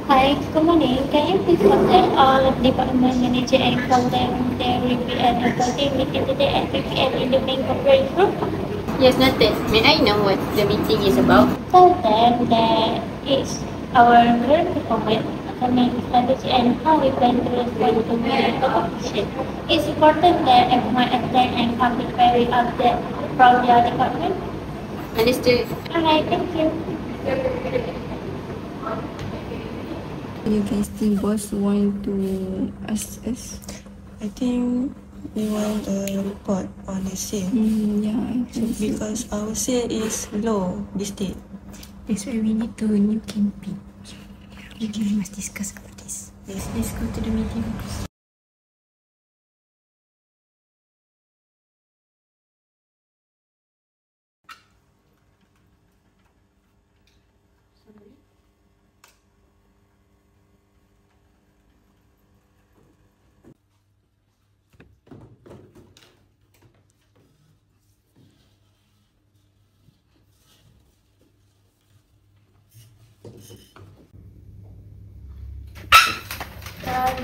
Hi, good morning. Can you please contact all department manager and tell them there will be an important meeting today at 3 p.m. in the main conference room? Yes, noted. May I know what the meeting is about? Tell them that it's our current performance, academic strategy, and how we plan to respond to the competition. It's important that everyone attend and come prepared with updates from their department. Understood. Alright, thank you. You guys think boss want to ask us? I think we want a report on the sale Yeah, I think so. because our sale is low this day. That's why we need to new campaign. We must discuss about this. Yes. Let's go to the meeting.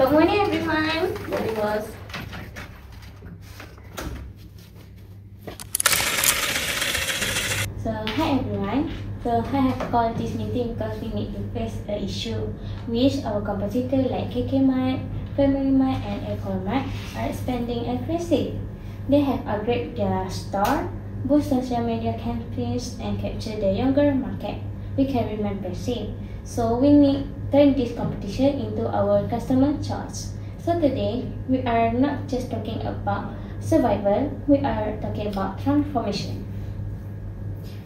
Good morning, everyone. Morning, boss. So, hi everyone. So, I have called this meeting because we need to face the issue which our competitors like KK Mart, Family Mart and Ecole Mart are expanding aggressive. They have upgraded their store, boost social media campaigns and capture the younger market. We can remain passive. So, we need turn this competition into our customer choice. So today, we are not just talking about survival, we are talking about transformation.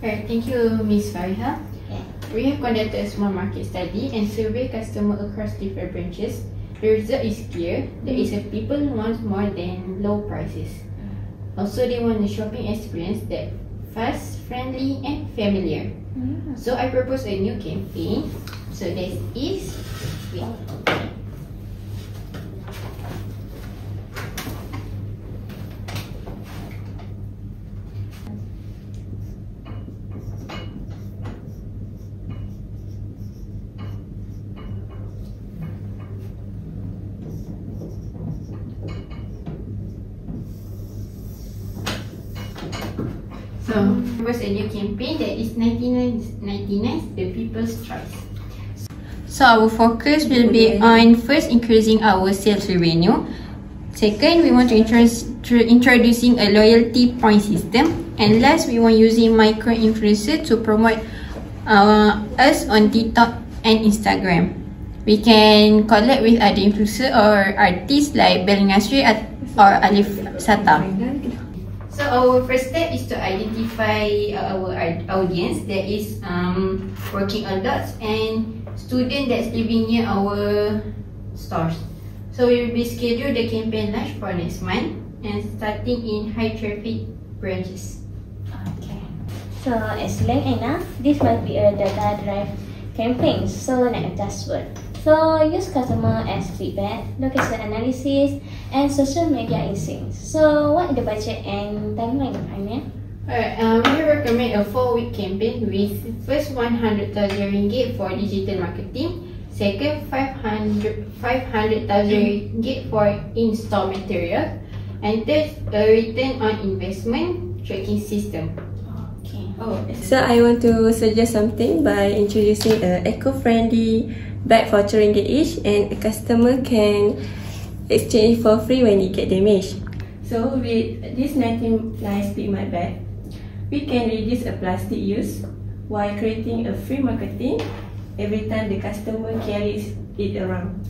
Alright, thank you, Ms. Fariha. Yeah. We have conducted a small market study and surveyed customers across different branches. The result is clear. There is a people want more than low prices. Also, they want a shopping experience that fast, friendly, and familiar. So I propose a new campaign. So this is was a new campaign that is 99 the people's choice. So our focus will be on first increasing our sales revenue. Second, we want to introducing a loyalty point system. And last, we want using micro influencer to promote us on TikTok and Instagram. We can collab with other influencer or artists like Bel Nasri or Alif Sata. So our first step is to identify our audience, that is working adults and students that's living near our stores. So we will schedule the campaign launch for next month and starting in high traffic branches. Okay. So excellent enough. This must be a data drive campaign. So let's just work. So use customer as feedback, location analysis, and social media insights. So what the budget and timeline, Anya? Alright, we recommend a 4-week campaign with first 100,000 ringgit for digital marketing, second 500,000 ringgit for in-store material, and third a return on investment tracking system. Okay. So I want to suggest something by introducing an eco-friendly bag for RM2 each, and a customer can exchange for free when it get damaged. So with this 99 split my bag, we can reduce a plastic use while creating a free marketing every time the customer carries it around.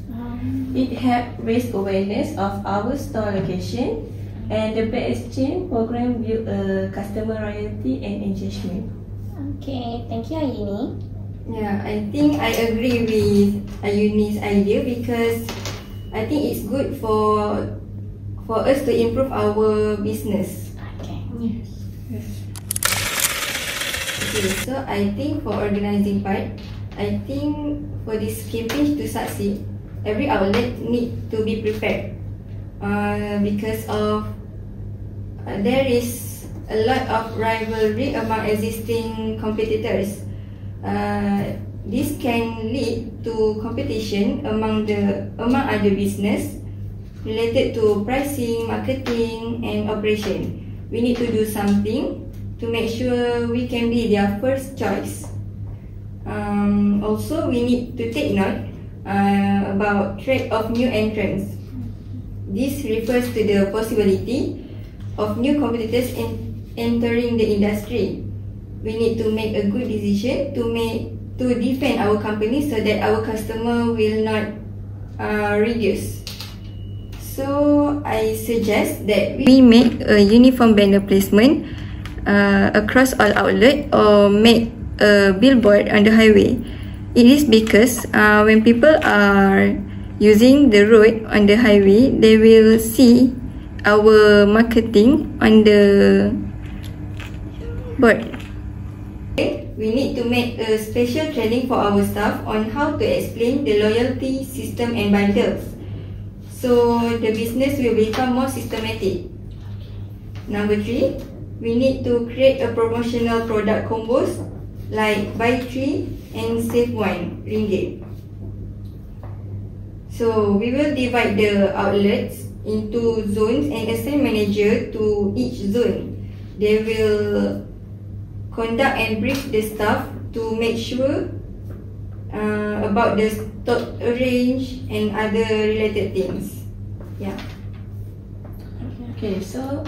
It helps raise awareness of our store location, and the Bag Exchange program build a customer loyalty and engagement. Okay, thank you Ayini. Yeah, I think I agree with Ayuni's idea because I think it's good for us to improve our business. Okay. Yes. Okay, so I think for organizing part, I think for this campaign to succeed, every outlet need to be prepared because of there is a lot of rivalry among existing competitors. This can lead to competition among other business related to pricing, marketing and operation. We need to do something to make sure we can be their first choice. Also, we need to take note about threat of new entrants. This refers to the possibility of new competitors entering the industry. We need to make a good decision to defend our company so that our customer will not reduce. So I suggest that we make a uniform banner placement across all outlets or make a billboard on the highway. It is because when people are using the road on the highway, they will see our marketing on the board. We need to make a special training for our staff on how to explain the loyalty system and bundles, so the business will become more systematic. Number 3, we need to create a promotional product combos like buy 3 and save 1 ringgit. So we will divide the outlets into zones and assign manager to each zone. They will conduct and brief the staff to make sure about the stock range and other related things. Yeah. Okay, so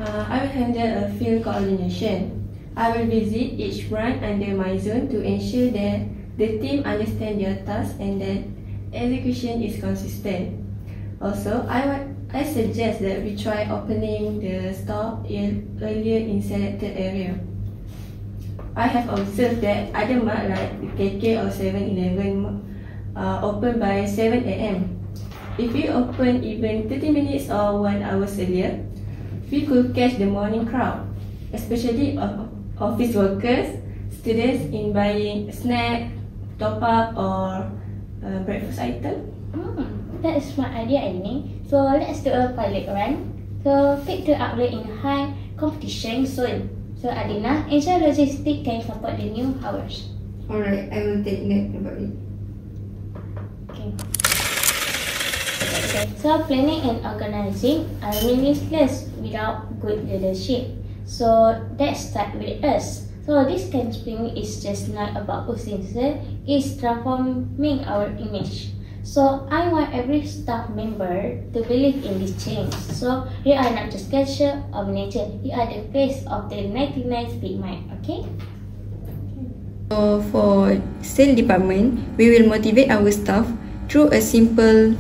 I will handle a field coordination. I will visit each branch under my zone to ensure that the team understand their task and that execution is consistent. Also, I suggest that we try opening the store earlier in selected area. I have observed that other mart like KK or 7-Eleven open by 7 AM. If we open even 30 minutes or 1 hour earlier, we could catch the morning crowd, especially office workers, students in buying snack, top up or breakfast item. That is smart idea, Ayini. So let's do a pilot run. So pick the outlet in high competition zone. So Adina, ensure logistics can support the new hours. Alright, I will take note about it. Okay. So planning and organizing are meaningless without good leadership. So that start with us. So this campaign is just not about pushing sales, it's transforming our image. So I want every staff member to believe in this change. So you are not just cashier or manager, you are the face of the 99 Big Mart, okay? So for sales department, we will motivate our staff through a simple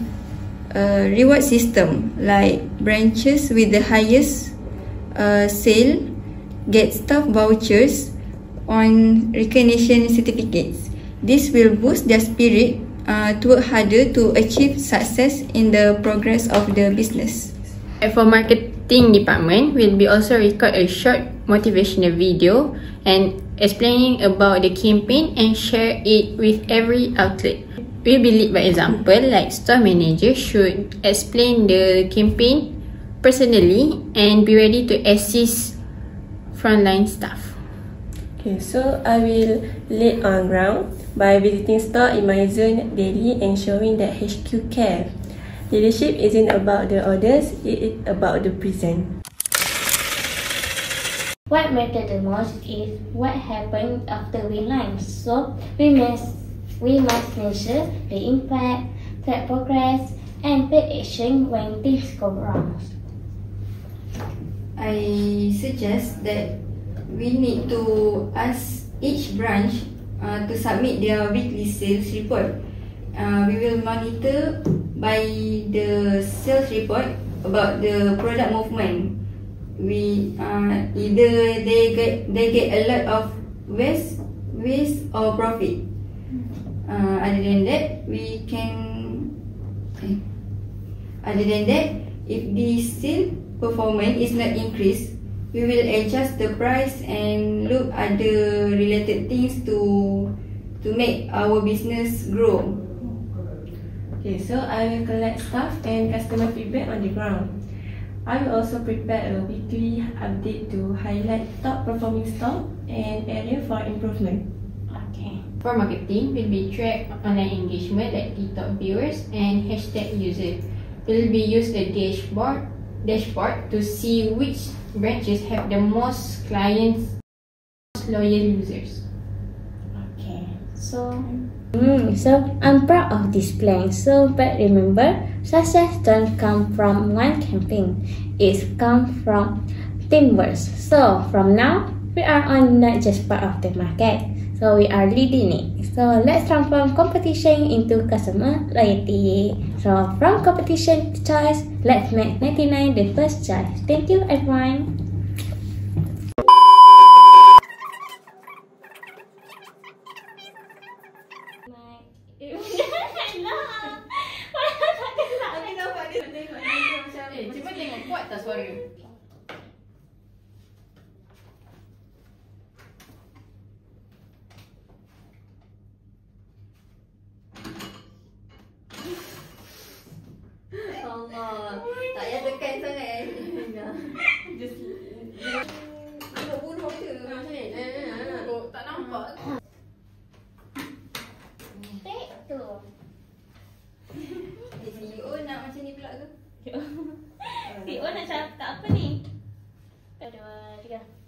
reward system like branches with the highest sale get staff vouchers on recognition certificates. This will boost their spirit to work harder to achieve success in the progress of the business. For marketing department, we'll be also record a short motivational video and explaining about the campaign and share it with every outlet. We will lead by example, like store manager should explain the campaign personally and be ready to assist frontline staff. Okay, so I will lead on ground by visiting store in my zone daily and showing that HQ care. Leadership isn't about the orders, it is about the present. What matters the most is what happened after we launch. So we must measure the impact, track progress, and take action when things go wrong. I suggest that we need to ask each branch to submit their weekly sales report. We will monitor by the sales report about the product movement. We either they get a lot of waste or profit. Other than that, if the sale performance is not increased, we will adjust the price and look at the related things to make our business grow. Okay, so I will collect staff and customer feedback on the ground. I will also prepare a weekly update to highlight top performing store and area for improvement. Okay. For marketing, will be track online engagement like TikTok viewers and hashtag user. Will be use the dashboard to see which branches have the most clients, most loyal users. Okay. So I'm proud of this plan. So, but remember, success don't come from one campaign. It comes from teamwork. So from now, we are on not just part of the market. So we are leading it. So let's transform competition into customer loyalty. So from competition to choice, let's make 99 the first choice. Thank you, everyone. Cuba tengok kuat tak suara? Allah, tak payah tekan sangat. Just nak bunuh je. Tak nampak. Take tu. CEO nak macam ni pula ke? CEO nak cakap apa ni? 1, 2, 3.